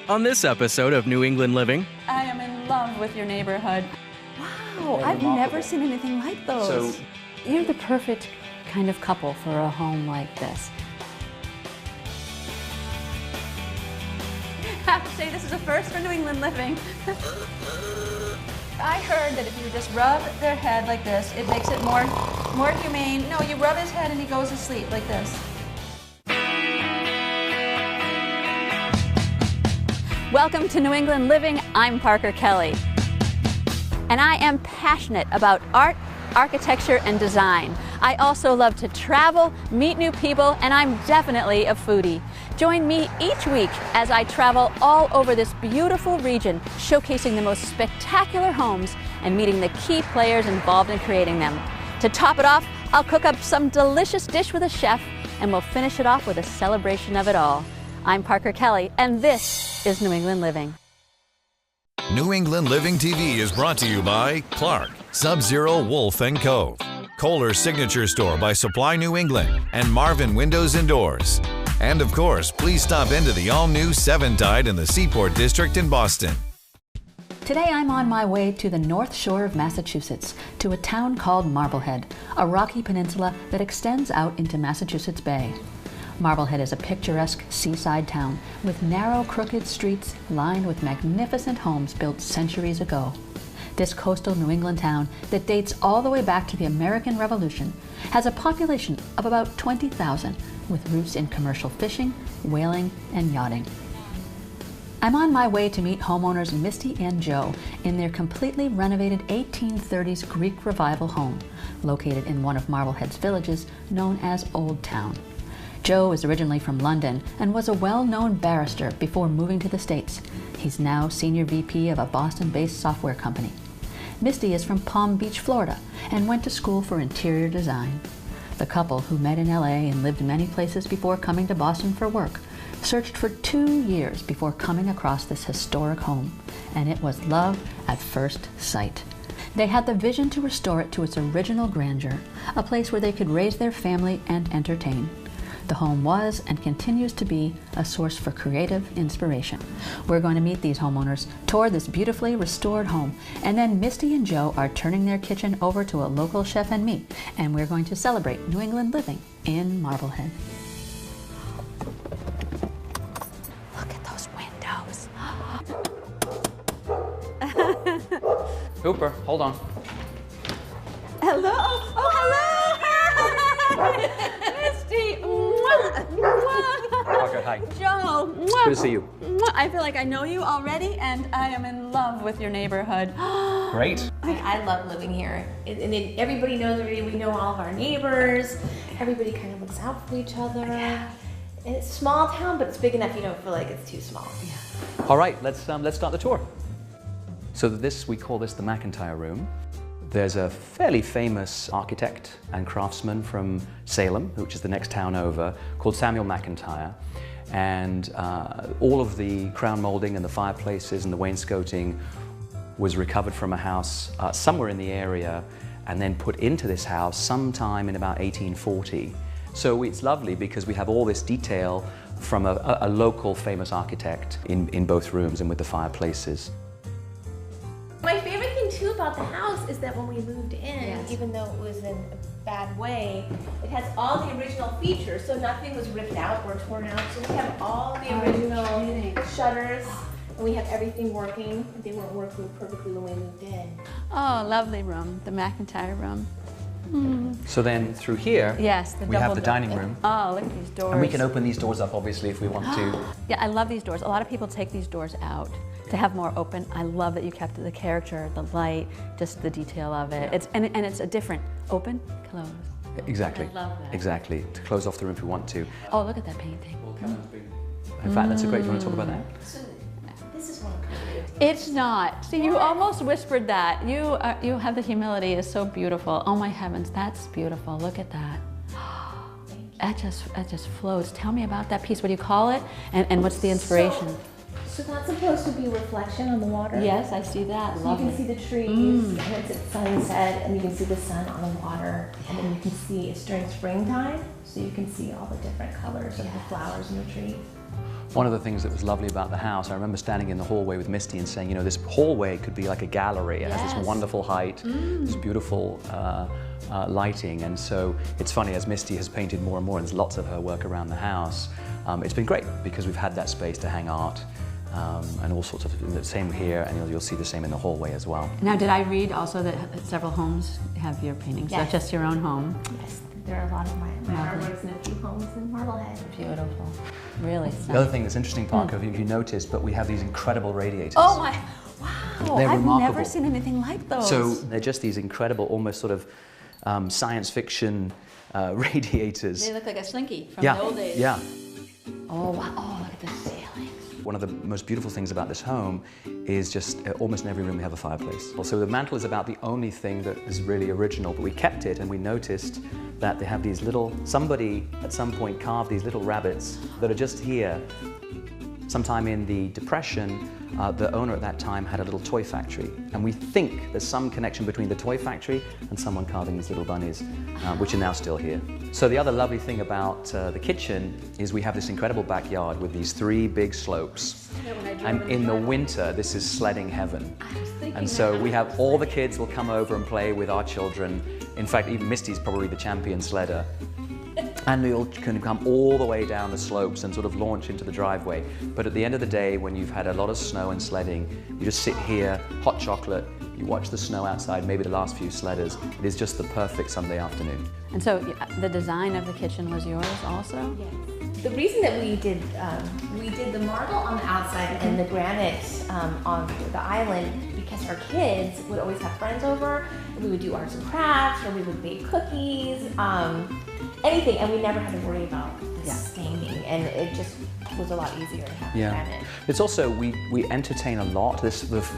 On this episode of New England Living, I am in love with your neighborhood. Wow, I've never seen anything like those. So, you're the perfect kind of couple for a home like this. I have to say, this is a first for New England Living. I heard that if you just rub their head like this, it makes it more humane. No, you rub his head and he goes to sleep like this. Welcome to New England Living. I'm Parker Kelly. And I am passionate about art, architecture, and design. I also love to travel, meet new people, and I'm definitely a foodie. Join me each week as I travel all over this beautiful region, showcasing the most spectacular homes and meeting the key players involved in creating them. To top it off, I'll cook up some delicious dish with a chef, and we'll finish it off with a celebration of it all. I'm Parker Kelly, and this is New England Living. New England Living TV is brought to you by Clark, Sub-Zero Wolf & Co., KOHLER Signature Store by Supply New England, and Marvin Windows and Doors. And of course, please stop into the all-new 7 Tide in the Seaport District in Boston. Today I'm on my way to the North Shore of Massachusetts, to a town called Marblehead, a rocky peninsula that extends out into Massachusetts Bay. Marblehead is a picturesque seaside town with narrow, crooked streets lined with magnificent homes built centuries ago. This coastal New England town that dates all the way back to the American Revolution has a population of about 20,000 with roots in commercial fishing, whaling, and yachting. I'm on my way to meet homeowners Misty and Joe in their completely renovated 1830s Greek Revival home, located in one of Marblehead's villages known as Old Town. Joe is originally from London and was a well-known barrister before moving to the States. He's now Senior VP of a Boston-based software company. Misty is from Palm Beach, Florida, and went to school for interior design. The couple, who met in LA and lived many places before coming to Boston for work, searched for 2 years before coming across this historic home, and it was love at first sight. They had the vision to restore it to its original grandeur, a place where they could raise their family and entertain. The home was and continues to be a source for creative inspiration. We're going to meet these homeowners, tour this beautifully restored home, and then Misty and Joe are turning their kitchen over to a local chef and me, and we're going to celebrate New England living in Marblehead. Look at those windows. Hooper, hold on. Hello. Oh, hello. Misty. Parker, hi. Joe. Good to see you. I feel like I know you already, and I am in love with your neighborhood. Great. I love living here. And then everybody knows everybody. We know all of our neighbors. Everybody kind of looks out for each other. Yeah. And it's a small town, but it's big enough you don't feel like it's too small. Yeah. All right, let's start the tour. So we call this the McIntyre Room. There's a fairly famous architect and craftsman from Salem, which is the next town over, called Samuel McIntyre. And all of the crown molding and the fireplaces and the wainscoting was recovered from a house somewhere in the area and then put into this house sometime in about 1840. So it's lovely because we have all this detail from a local famous architect in both rooms and with the fireplaces. My favorite thing too about the house is that when we moved in, even though it was in a bad way, it has all the original features, so nothing was ripped out or torn out. So we have all the original shutters, and we have everything working. They weren't working perfectly when we moved in. Oh, lovely room, the McIntyre room. So then through here, Yes, we have the dining room. Oh, look at these doors. And we can open these doors up, obviously, if we want to. Yeah, I love these doors. A lot of people take these doors out to have more open. I love that you kept the character, the light, just the detail of it. It's and it's a different open, close. Exactly. I love that. Exactly. To close off the room if we want to. Oh, look at that painting. In fact, that's a great. Do you want to talk about that? So this is one of It's not. See, you almost whispered that. You have the humility. It's so beautiful. Oh my heavens, that's beautiful. Look at that. That just flows. Tell me about that piece. What do you call it? And what's the inspiration? So that's supposed to be reflection on the water. Yes, I see that. So Love you can it. see the trees, and it's at sunset, and you can see the sun on the water, and then you can see it's during springtime, so you can see all the different colors of the flowers in the tree. One of the things that was lovely about the house, I remember standing in the hallway with Misty and saying, you know, this hallway could be like a gallery. It has this wonderful height, this beautiful lighting, and so it's funny, as Misty has painted more and more, and there's lots of her work around the house, it's been great because we've had that space to hang art. And all sorts of, the same here, and you'll see the same in the hallway as well. Now, did I read also that several homes have your paintings, not just your own home? Yes, there are a lot of my artworks in a few homes in Marblehead. Beautiful. Really. The other thing that's interesting, Parker, if you noticed, but we have these incredible radiators. Oh my, wow, They're I've remarkable. never seen anything like those. So they're just these incredible, almost sort of science fiction radiators. They look like a slinky from the old days. Yeah. Oh wow, oh look at the ceilings. One of the most beautiful things about this home is just almost in every room we have a fireplace. So the mantle is about the only thing that is really original, but we kept it and we noticed that they have these little, somebody at some point carved these little rabbits that are just here. Sometime in the Depression, the owner at that time had a little toy factory, and we think there's some connection between the toy factory and someone carving these little bunnies, which are now still here. So the other lovely thing about the kitchen is we have this incredible backyard with these 3 big slopes, and in the winter this is sledding heaven. And so we have all the kids will come over and play with our children. In fact, even Misty's probably the champion sledder. And we all can come all the way down the slopes and sort of launch into the driveway. But at the end of the day, when you've had a lot of snow and sledding, you just sit here, hot chocolate, you watch the snow outside, maybe the last few sledders. It is just the perfect Sunday afternoon. And so the design of the kitchen was yours also? Yes. The reason that we did the marble on the outside and the granite on the island, because our kids would always have friends over, and we would do arts and crafts, or we would bake cookies, anything, and we never had to worry about staining, and it just was a lot easier to have granite. It's also, we entertain a lot.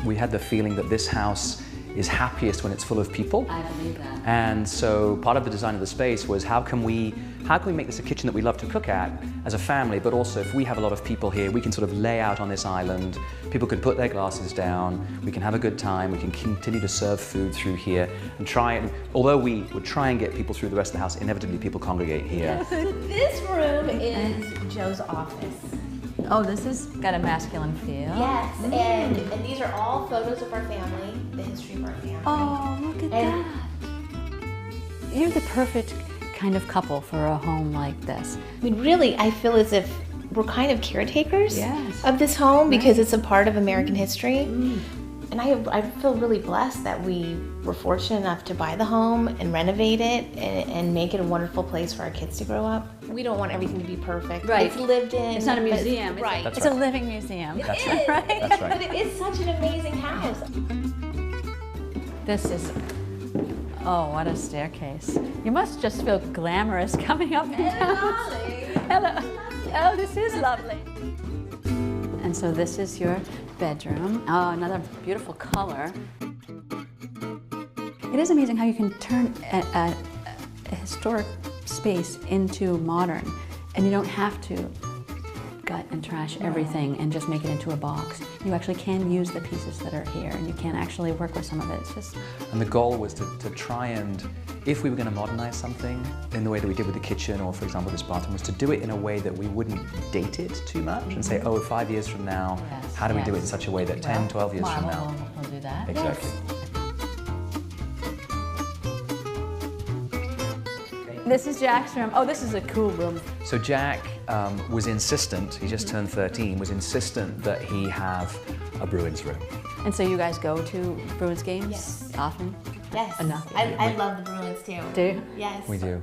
We had the feeling that this house is happiest when it's full of people. I believe that. And so part of the design of the space was how can we make this a kitchen that we love to cook at as a family, but also if we have a lot of people here, we can sort of lay out on this island, people can put their glasses down, we can have a good time, we can continue to serve food through here and although we would try and get people through the rest of the house, inevitably people congregate here. So this room is Joe's office. Oh, this has got a masculine feel. Yes, and these are all photos of our family, the history of our family. Oh, look at that. You're the perfect kind of couple for a home like this. I mean, really, I feel as if we're kind of caretakers of this home because it's a part of American history. And I feel really blessed that we were fortunate enough to buy the home and renovate it and make it a wonderful place for our kids to grow up. We don't want everything to be perfect. Right. It's lived in. It's not a museum. Right. It's a living museum. That's It is. right. That's right. But it is such an amazing house. This is, oh, what a staircase. You must just feel glamorous coming up and down. Hello. Oh, this is lovely. And so this is your bedroom. Oh, another beautiful color. It is amazing how you can turn a historic space into modern, and you don't have to gut and trash everything and just make it into a box. You actually can use the pieces that are here, and you can actually work with some of it. It's just... And the goal was to try and, if we were going to modernize something in the way that we did with the kitchen, or for example this bathroom, was to do it in a way that we wouldn't date it too much and say, oh, 5 years from now, how do we do it in such a way that 10, 12 years from now? We'll do that. Exactly. This is Jack's room. Oh, this is a cool room. So Jack was insistent, he just turned 13, was insistent that he have a Bruins room. And so you guys go to Bruins games often? Yes. Enough. I love the Bruins too. Do you? Yes. We do.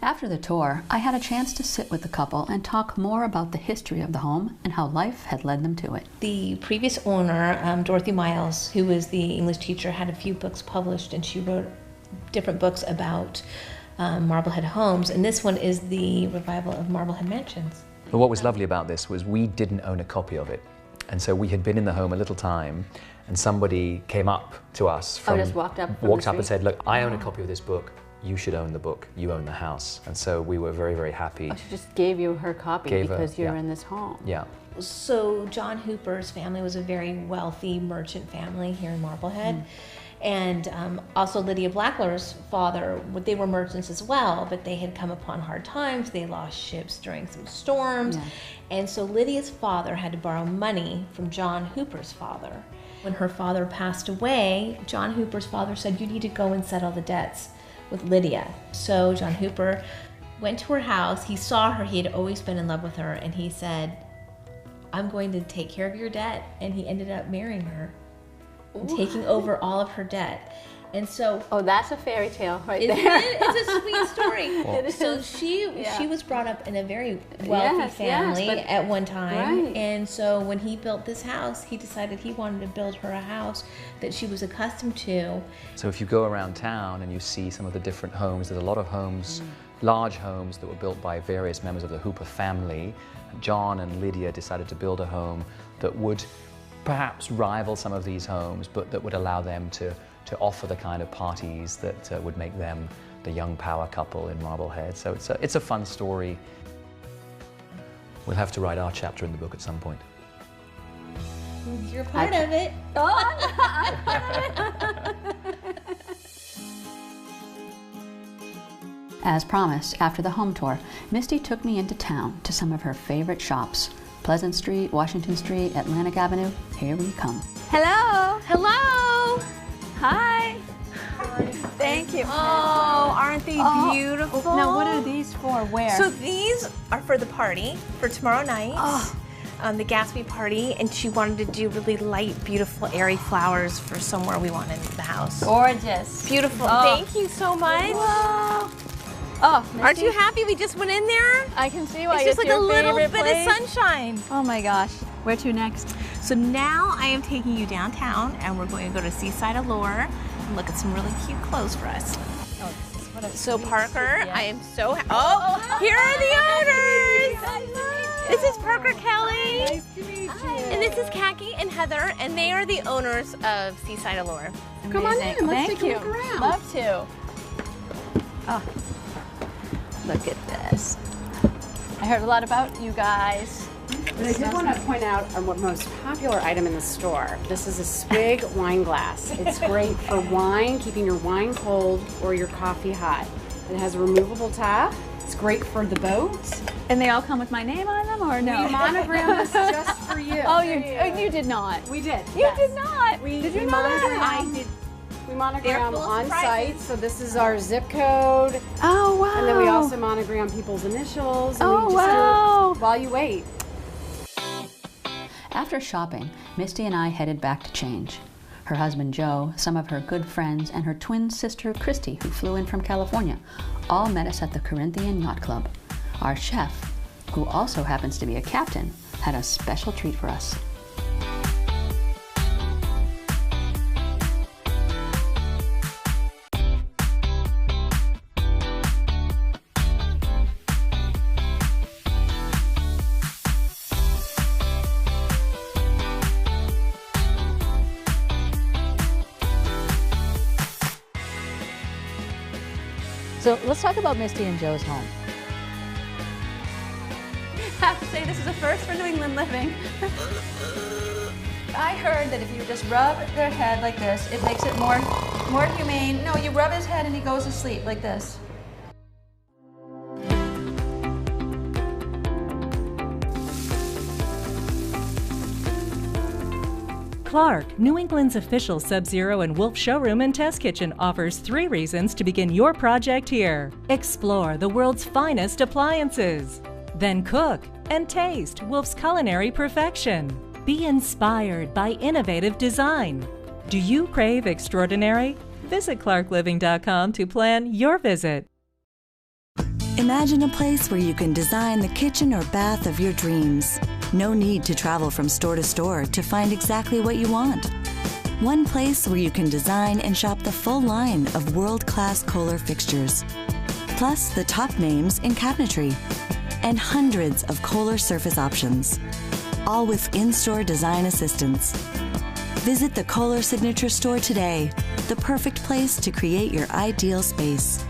After the tour, I had a chance to sit with the couple and talk more about the history of the home and how life had led them to it. The previous owner, Dorothy Miles, who was the English teacher, had a few books published, and she wrote different books about Marblehead homes, and this one is the revival of Marblehead mansions. But what was lovely about this was we didn't own a copy of it. And so we had been in the home a little time, and somebody came up to us from, just walked up and said, look, I own a copy of this book. You should own the book. You own the house. And so we were very, very happy. Oh, she just gave you her copy because you're in this home. Yeah. So John Hooper's family was a very wealthy merchant family here in Marblehead. And also Lydia Blackler's father, they were merchants as well, but they had come upon hard times. They lost ships during some storms. Yeah. And so Lydia's father had to borrow money from John Hooper's father. When her father passed away, John Hooper's father said, you need to go and settle the debts with Lydia. So John Hooper went to her house. He saw her. He had always been in love with her. And he said, I'm going to take care of your debt. And he ended up marrying her. Taking over all of her debt. And so that's a fairy tale right there. It's a sweet story. So she was brought up in a very wealthy family at one time. Right. And so when he built this house, he decided he wanted to build her a house that she was accustomed to. So if you go around town and you see some of the different homes, there's a lot of homes, large homes that were built by various members of the Hooper family. John and Lydia decided to build a home that would perhaps rival some of these homes, but that would allow them to offer the kind of parties that would make them the young power couple in Marblehead. So it's a fun story. We'll have to write our chapter in the book at some point. You're part of it. As promised, after the home tour, Misty took me into town to some of her favorite shops. Pleasant Street, Washington Street, Atlantic Avenue. Here we come. Hello. Hello. Hi. Thank you. Oh, aren't they beautiful? Now, what are these for? Where? So these are for the party for tomorrow night. The Gatsby party, and she wanted to do really light, beautiful, airy flowers for somewhere we want in the house. Gorgeous. Beautiful. Thank you so much. Wow. Misty, aren't you happy we just went in there? I can see why. It's just like a little bit place. of sunshine. Oh my gosh. Where to next? So now I am taking you downtown, and we're going to go to Seaside Allure and look at some really cute clothes for us. So Parker, I am so happy. Here are the owners. This is Parker Kelly. Nice to meet you. And this is Khaki and Heather, and they are the owners of Seaside Allure. Amazing. Come on in. Let's Thank take a you. look around. Love to. Look at this. I heard a lot about you guys. But I did want to point out our most popular item in the store. This is a Swig wine glass. It's great for wine, keeping your wine cold or your coffee hot. It has a removable top. It's great for the boat. And they all come with my name on them, or no? We monogrammed this just for you. Oh, you did not. We did. You did not. Did you we know that? I did. We monogram full of on surprises. site, so this is our zip code. Oh, wow. And then we also monogram people's initials. And Oh, we just wow. do it while you wait. After shopping, Misty and I headed back to change. Her husband Joe, some of her good friends, and her twin sister Christy, who flew in from California, all met us at the Corinthian Yacht Club. Our chef, who also happens to be a captain, had a special treat for us. So let's talk about Misty and Joe's home. I have to say this is a first for New England living. I heard that if you just rub their head like this, it makes it more humane. No, you rub his head and he goes to sleep like this. Clark, New England's official Sub-Zero and Wolf showroom and test kitchen, offers 3 reasons to begin your project here. Explore the world's finest appliances. Then cook and taste Wolf's culinary perfection. Be inspired by innovative design. Do you crave extraordinary? Visit clarkliving.com to plan your visit. Imagine a place where you can design the kitchen or bath of your dreams. No need to travel from store to store to find exactly what you want. One place where you can design and shop the full line of world-class KOHLER fixtures, plus the top names in cabinetry, and hundreds of KOHLER surface options, all with in-store design assistance. Visit the KOHLER Signature Store today, the perfect place to create your ideal space.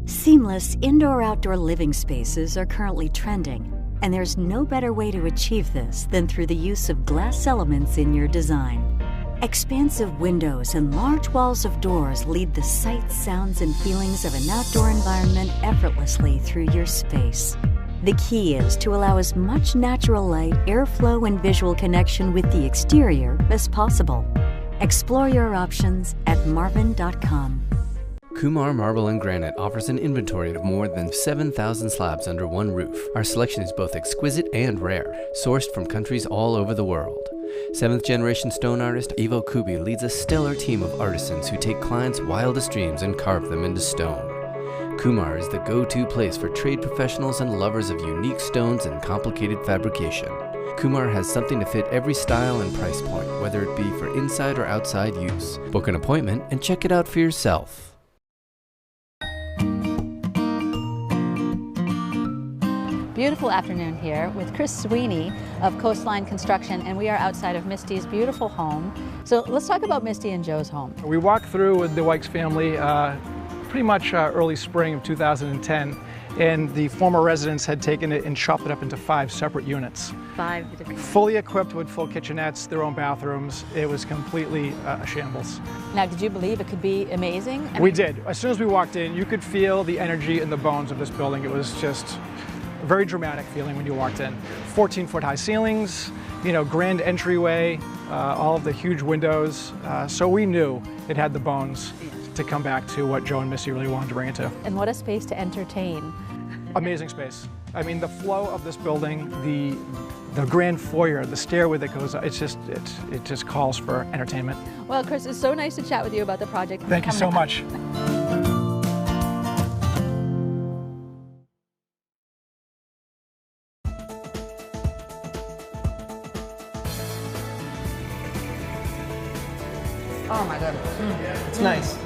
Seamless indoor-outdoor living spaces are currently trending, and there's no better way to achieve this than through the use of glass elements in your design. Expansive windows and large walls of doors lead the sights, sounds, and feelings of an outdoor environment effortlessly through your space. The key is to allow as much natural light, airflow, and visual connection with the exterior as possible. Explore your options at marvin.com. Kumar Marble and Granite offers an inventory of more than 7,000 slabs under one roof. Our selection is both exquisite and rare, sourced from countries all over the world. 7th generation stone artist Ivo Kubi leads a stellar team of artisans who take clients' wildest dreams and carve them into stone. Kumar is the go-to place for trade professionals and lovers of unique stones and complicated fabrication. Kumar has something to fit every style and price point, whether it be for inside or outside use. Book an appointment and check it out for yourself. Beautiful afternoon here with Chris Sweeney of Coastline Construction, and we are outside of Misty's beautiful home. So let's talk about Misty and Joe's home. We walked through with the Wykes family pretty much early spring of 2010, and the former residents had taken it and chopped it up into 5 separate units. 5 different. Fully equipped with full kitchenettes, their own bathrooms. It was completely a shambles. Now, did you believe it could be amazing? We did. As soon as we walked in, you could feel the energy in the bones of this building. It was just a very dramatic feeling when you walked in. 14-foot high ceilings, you know, grand entryway, all of the huge windows. So we knew it had the bones to come back to what Joe and Missy really wanted to bring it to. And what a space to entertain. Amazing space. I mean, the flow of this building, the grand foyer, the stairway that goes, it just calls for entertainment. Well, Chris, it's so nice to chat with you about the project. Thank you so much. Oh my goodness. It's nice.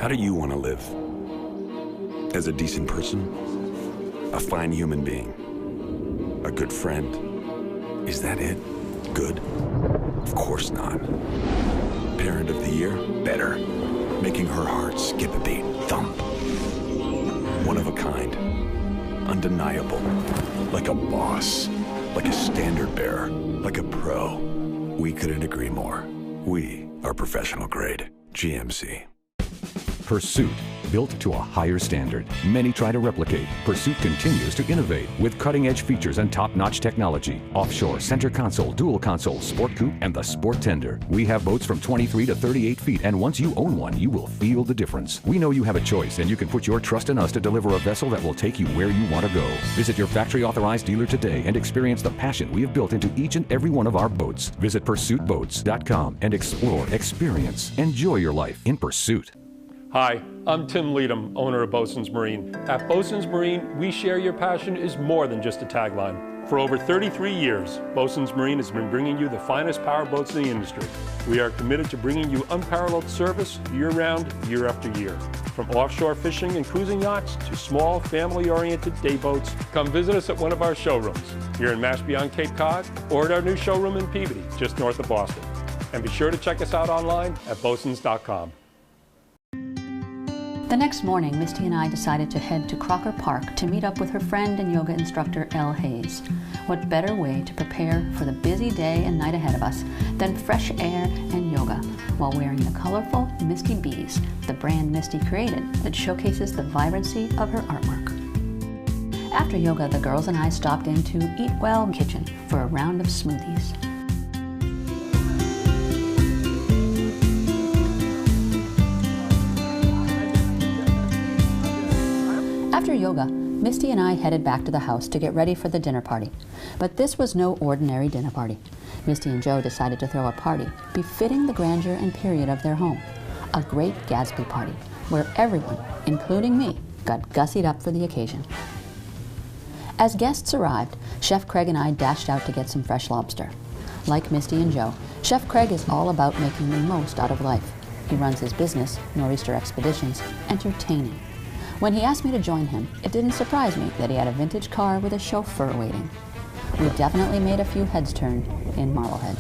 How do you want to live? As a decent person? A fine human being? A good friend? Is that it? Good? Of course not. Parent of the year? Better. Making her heart skip a beat. Thump. One of a kind. Undeniable. Like a boss. Like a standard bearer. Like a pro. We couldn't agree more. We are professional grade. GMC. Pursuit, built to a higher standard. Many try to replicate. Pursuit continues to innovate with cutting-edge features and top-notch technology. Offshore, center console, dual console, sport coupe, and the sport tender. We have boats from 23 to 38 feet, and once you own one, you will feel the difference. We know you have a choice, and you can put your trust in us to deliver a vessel that will take you where you want to go. Visit your factory-authorized dealer today and experience the passion we have built into each and every one of our boats. Visit PursuitBoats.com and explore, experience, enjoy your life in pursuit. Hi, I'm Tim Leadham, owner of Bosun's Marine. At Bosun's Marine, we share your passion is more than just a tagline. For over 33 years, Bosun's Marine has been bringing you the finest power boats in the industry. We are committed to bringing you unparalleled service year-round, year after year. From offshore fishing and cruising yachts to small, family-oriented day boats, come visit us at one of our showrooms here in Mashpee on Cape Cod or at our new showroom in Peabody, just north of Boston. And be sure to check us out online at bosuns.com. The next morning, Misty and I decided to head to Crocker Park to meet up with her friend and yoga instructor, Elle Hayes. What better way to prepare for the busy day and night ahead of us than fresh air and yoga while wearing the colorful Misty Bees, the brand Misty created that showcases the vibrancy of her artwork. After yoga, the girls and I stopped into Eat Well Kitchen for a round of smoothies. After yoga, Misty and I headed back to the house to get ready for the dinner party. But this was no ordinary dinner party. Misty and Joe decided to throw a party befitting the grandeur and period of their home. A great Gatsby party, where everyone, including me, got gussied up for the occasion. As guests arrived, Chef Craig and I dashed out to get some fresh lobster. Like Misty and Joe, Chef Craig is all about making the most out of life. He runs his business, Nor'easter Expeditions, entertaining. When he asked me to join him, it didn't surprise me that he had a vintage car with a chauffeur waiting. We definitely made a few heads turn in Marblehead.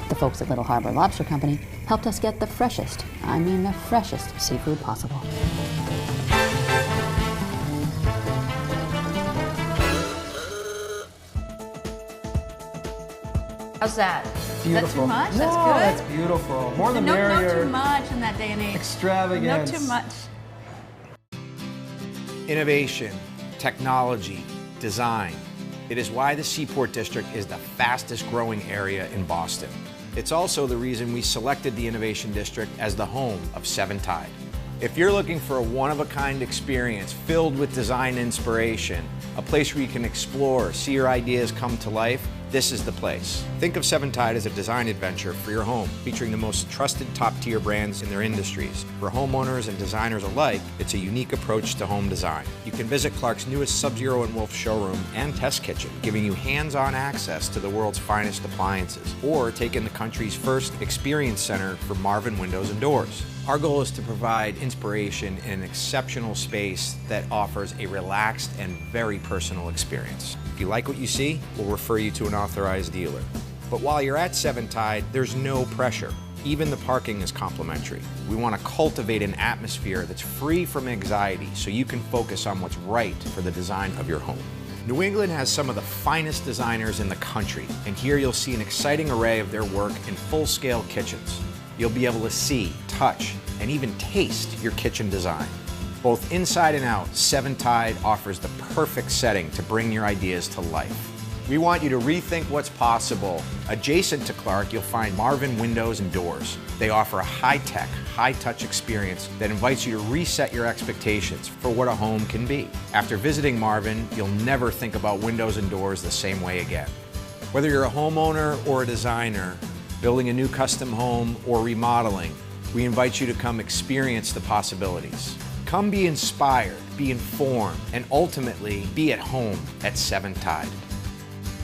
The folks at Little Harbor Lobster Company helped us get the freshest seafood possible. How's that? Beautiful. Is that too much? No, That's good? that's beautiful. More the no, merrier. No too much in that day and age. Extravagance. No too much. Innovation, technology, design. It is why the Seaport District is the fastest growing area in Boston. It's also the reason we selected the Innovation District as the home of Seven Tide. If you're looking for a one-of-a-kind experience filled with design inspiration, a place where you can explore, see your ideas come to life, this is the place. Think of Seven Tide as a design adventure for your home, featuring the most trusted top-tier brands in their industries. For homeowners and designers alike, it's a unique approach to home design. You can visit Clark's newest Sub-Zero and Wolf showroom and test kitchen, giving you hands-on access to the world's finest appliances, or take in the country's first experience center for Marvin Windows and Doors. Our goal is to provide inspiration in an exceptional space that offers a relaxed and very personal experience. If you like what you see, we'll refer you to an authorized dealer. But while you're at Seven Tide, there's no pressure. Even the parking is complimentary. We want to cultivate an atmosphere that's free from anxiety so you can focus on what's right for the design of your home. New England has some of the finest designers in the country, and here you'll see an exciting array of their work in full-scale kitchens. You'll be able to see, touch, and even taste your kitchen design. Both inside and out, Seven Tide offers the perfect setting to bring your ideas to life. We want you to rethink what's possible. Adjacent to Clark, you'll find Marvin Windows and Doors. They offer a high-tech, high-touch experience that invites you to reset your expectations for what a home can be. After visiting Marvin, you'll never think about windows and doors the same way again. Whether you're a homeowner or a designer, building a new custom home or remodeling, we invite you to come experience the possibilities. Come be inspired, be informed, and ultimately be at home at Seven Tide.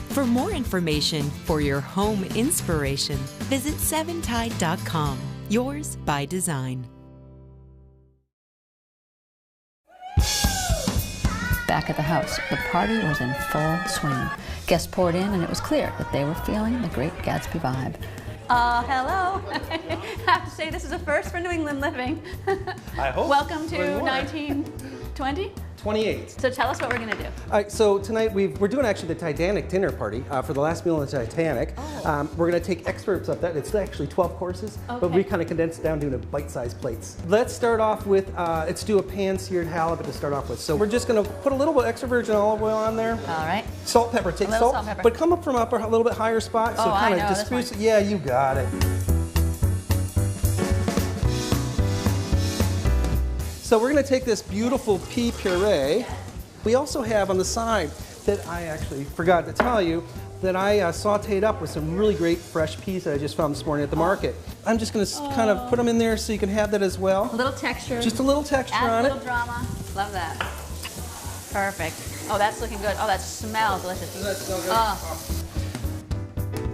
For more information for your home inspiration, visit seventide.com. Yours by design. Back at the house, the party was in full swing. Guests poured in, and it was clear that they were feeling the Great Gatsby vibe. Hello. I have to say this is a first for New England living. I hope. Welcome to 1920? 28. So tell us what we're going to do. All right, so tonight we're doing actually the Titanic dinner party for the last meal on the Titanic. Oh. We're going to take excerpts of that. It's actually 12 courses, but we kind of condensed it down to bite-sized plates. Let's start off with, let's do a pan-seared halibut to start off with. So we're just going to put a little bit extra virgin olive oil on there. All right. Salt, pepper. Take salt, pepper. but come up from a little bit higher spot. So kind of diffuse it. Yeah, you got it. So we're going to take this beautiful pea puree. We also have on the side that I actually forgot to tell you that I sauteed up with some really great fresh peas that I just found this morning at the market. I'm just going to kind of put them in there so you can have that as well. A little texture. Just a little texture on it. Add a little drama. Love that. Perfect. Oh, that's looking good. Oh, that smells delicious. Doesn't that smell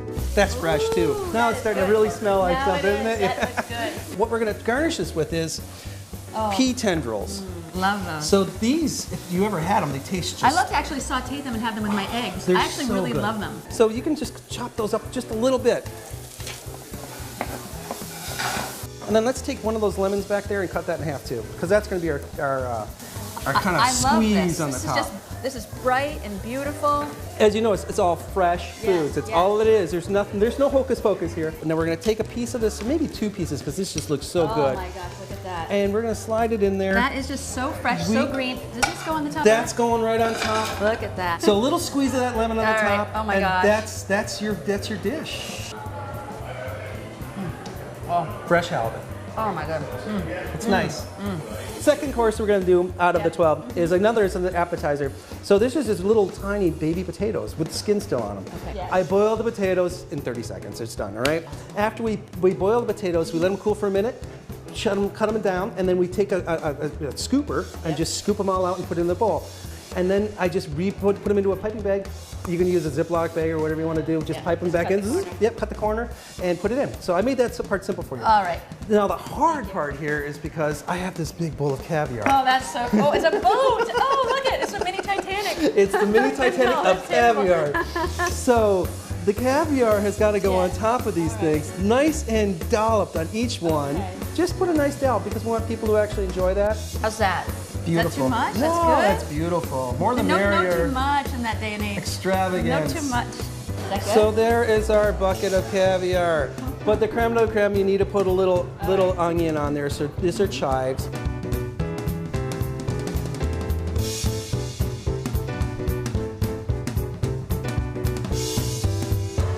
good? That's fresh too. Now it's starting to really smell like stuff, isn't it? That looks good. What we're going to garnish this with is pea tendrils. Love those. So these, if you ever had them, they taste just... I love to actually saute them and have them with my eggs. I actually really love them. So you can just chop those up just a little bit. And then let's take one of those lemons back there and cut that in half too, because that's going to be our kind of squeeze on the top. This is bright and beautiful. As you know, it's all fresh foods. It's all it is. There's nothing. There's no hocus pocus here. And then we're going to take a piece of this, maybe 2 pieces, because this just looks so good. Oh my gosh, look at that. And we're going to slide it in there. That is just so fresh, so green. Does this go on the top? That's going right on top. Look at that. So a little squeeze of that lemon on the top. Oh my and gosh. that's your dish. Oh, fresh halibut. Oh my goodness. It's nice. Second course we're going to do out of the 12 is another appetizer. So this is just little tiny baby potatoes with the skin still on them. Okay. I boil the potatoes in 30 seconds. It's done, all right? After we boil the potatoes, we let them cool for a minute, cut them down, and then we take a scooper and just scoop them all out and put it in the bowl. and then I just put them into a piping bag. You can use a Ziploc bag or whatever you want to do. Just pipe them back in. Yep, cut the corner and put it in. So I made that part simple for you. All right. Now the hard part here is because I have this big bowl of caviar. Oh, that's so cool. It's a boat. Oh, look at it. It's a mini Titanic. It's the mini Titanic of caviar. So the caviar has got to go on top of these things, nice and dolloped on each one. Just put a nice dollop because we want people to actually enjoy that. How's that? Beautiful. Is that too much? No, That's good? that's beautiful. More the merrier. No too much in that day and age. Extravagance. No too much. Is that good? So there is our bucket of caviar. But the creme de la creme, you need to put a little onion on there. So these are chives.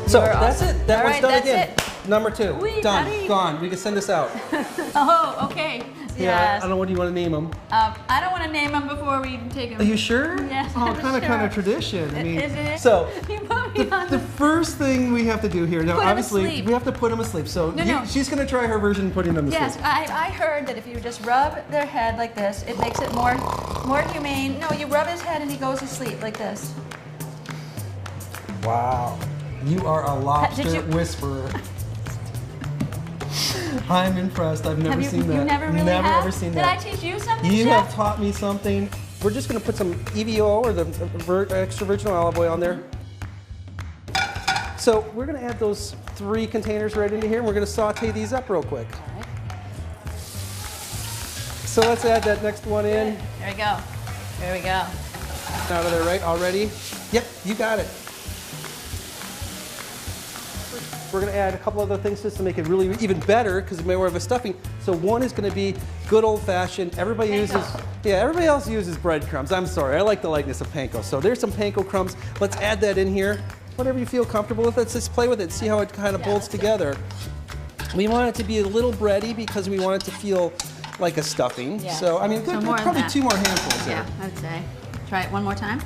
So that's it. That one's done again. Number 2. Done. Gone. We can send this out. Oh, okay. Yeah, I don't know, what do you want to name them? I don't want to name them before we even take them. Are you sure? Yes, Oh, kind of tradition. I mean, is it? So You put me on the first thing we have to do here, now Put 'em obviously asleep. we have to put them asleep. So No. she's going to try her version of putting them Yes, asleep. I heard that if you just rub their head like this, it makes it more humane. No, you rub his head and he goes to sleep like this. Wow. You are a lobster whisperer. I'm impressed. I've never seen that. You never really Never have? ever seen Did that. I teach you something, You Chef? have taught me something. We're just going to put some EVO or the extra virgin olive oil on there. So we're going to add those 3 containers right into here, and we're going to saute these up real quick. So let's add that next one in. There we go. There we go. Out of there, right? Already? Yep, you got it. We're going to add a couple other things just to make it really even better because it may have a stuffing. So one is going to be good old-fashioned. Everybody else uses breadcrumbs. I'm sorry, I like the likeness of panko. So there's some panko crumbs. Let's add that in here. Whatever you feel comfortable with, let's just play with it. See how it kind of bolts together. We want it to be a little bready because we want it to feel like a stuffing. Yeah. So I mean, So more probably than that. 2 more handfuls there. Yeah, I'd say. Try it one more time.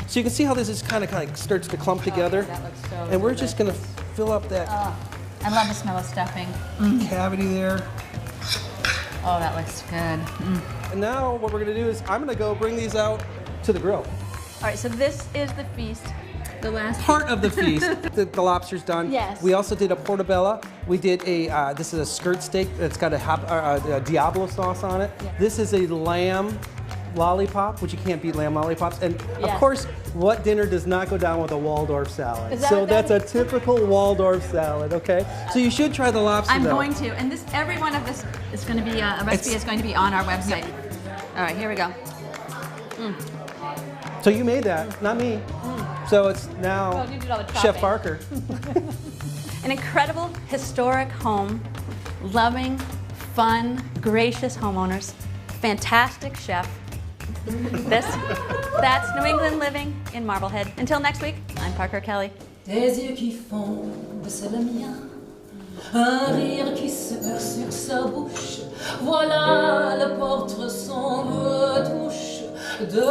So you can see how this is kind of starts to clump together. That looks so And we're good. just going to fill up that I love the smell of stuffing. cavity there. Oh, that looks good. And now what we're going to do is I'm going to go bring these out to the grill. All right, so this is the feast. The last Part of the feast. The lobster's done. Yes. We also did a portobello. We did a, this is a skirt steak that's got a Diablo sauce on it. Yeah. This is a lamb lollipop, which you can't beat lamb lollipops. And of Yes. course, what dinner does not go down with a Waldorf salad? Is that So what that that's a typical Waldorf salad, okay? So you should try the lobster I'm though. going to, and every one of this is going to be a recipe is going to be on our website. All right, here we go. So you made that, not me. So it's now Well, you did all the Chef chopping. Barker. An incredible, historic home, loving, fun, gracious homeowners, fantastic chef. That's New England living in Marblehead. Until next week, I'm Parker Kelly. Des yeux qui font baisser le mien, un rire qui se perd sur sa bouche. Voilà le portrait sans retouche de